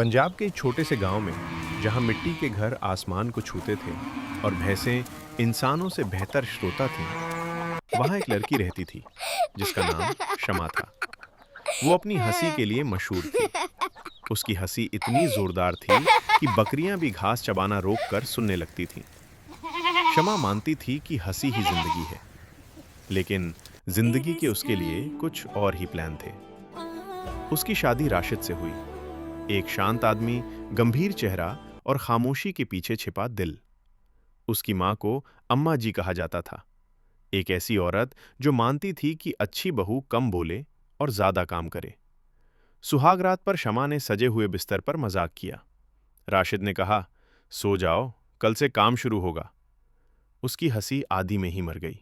पंजाब के एक छोटे से गांव में जहां मिट्टी के घर आसमान को छूते थे और भैंसें इंसानों से बेहतर श्रोता थीं, वहां एक लड़की रहती थी जिसका नाम शमा था। वो अपनी हंसी के लिए मशहूर थी। उसकी हंसी इतनी जोरदार थी कि बकरियां भी घास चबाना रोक कर सुनने लगती थीं। शमा मानती थी कि हंसी ही जिंदगी है, लेकिन जिंदगी के उसके लिए कुछ और ही प्लान थे। उसकी शादी राशिद से हुई, एक शांत आदमी, गंभीर चेहरा और खामोशी के पीछे छिपा दिल। उसकी मां को अम्मा जी कहा जाता था, एक ऐसी औरत जो मानती थी कि अच्छी बहू कम बोले और ज्यादा काम करे। सुहाग रात पर शमा ने सजे हुए बिस्तर पर मजाक किया। राशिद ने कहा, सो जाओ, कल से काम शुरू होगा। उसकी हंसी आधी में ही मर गई।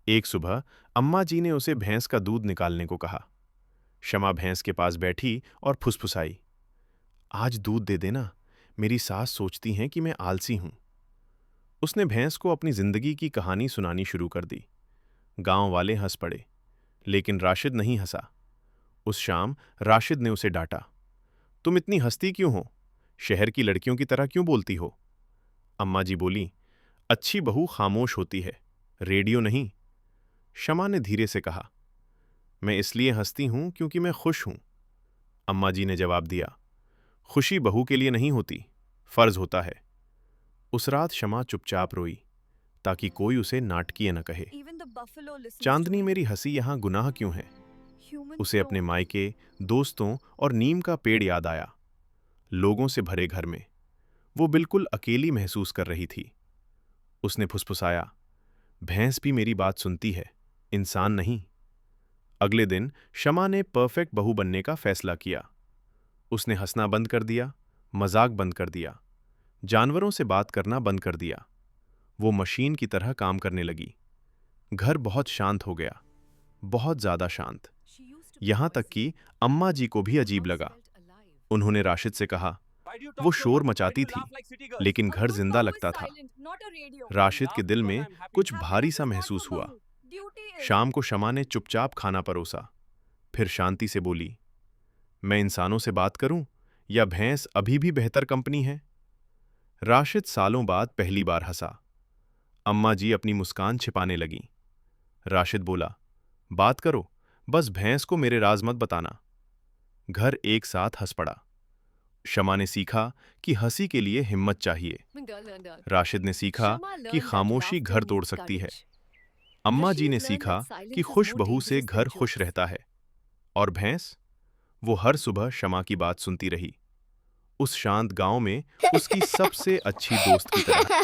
एक सुबह अम्मा जी ने उसे भैंस का दूध निकालने को कहा। शमा भैंस के पास बैठी और फुसफुसाई, आज दूध दे देना, मेरी सास सोचती हैं कि मैं आलसी हूं। उसने भैंस को अपनी जिंदगी की कहानी सुनानी शुरू कर दी। गांव वाले हंस पड़े, लेकिन राशिद नहीं हंसा। उस शाम राशिद ने उसे डांटा, तुम इतनी हंसती क्यों हो? शहर की लड़कियों की तरह क्यों बोलती हो? अम्मा जी बोली, अच्छी बहू खामोश होती है, रेडियो नहीं। शमा ने धीरे से कहा, मैं इसलिए हंसती हूं क्योंकि मैं खुश हूं। अम्मा जी ने जवाब दिया, खुशी बहू के लिए नहीं होती, फर्ज होता है। उस रात शमा चुपचाप रोई, ताकि कोई उसे नाटकीय न कहे। चांदनी, मेरी हंसी यहां गुनाह क्यों है? उसे अपने मायके, दोस्तों और नीम का पेड़ याद आया। लोगों से भरे घर में वो बिल्कुल अकेली महसूस कर रही थी। उसने फुसफुसाया, भैंस भी मेरी बात सुनती है, इंसान नहीं। अगले दिन शमा ने परफेक्ट बहू बनने का फैसला किया। उसने हंसना बंद कर दिया, मजाक बंद कर दिया, जानवरों से बात करना बंद कर दिया। वो मशीन की तरह काम करने लगी। घर बहुत शांत हो गया, बहुत ज्यादा शांत। यहां तक कि अम्मा जी को भी अजीब लगा। उन्होंने राशिद से कहा, वो शोर मचाती थी, लेकिन घर जिंदा लगता था। राशिद के दिल में कुछ भारी सा महसूस हुआ। शाम को शमा ने चुपचाप खाना परोसा, फिर शांति से बोली, मैं इंसानों से बात करूं या भैंस अभी भी बेहतर कंपनी है? राशिद सालों बाद पहली बार हंसा। अम्मा जी अपनी मुस्कान छिपाने लगीं। राशिद बोला, बात करो, बस भैंस को मेरे राज मत बताना। घर एक साथ हंस पड़ा। शमा ने सीखा कि हंसी के लिए हिम्मत चाहिए। राशिद ने सीखा कि खामोशी घर तोड़ सकती है। अम्मा जी ने सीखा कि खुश बहू से घर खुश रहता है। और भैंस, वो हर सुबह शमा की बात सुनती रही, उस शांत गांव में उसकी सबसे अच्छी दोस्त की तरह।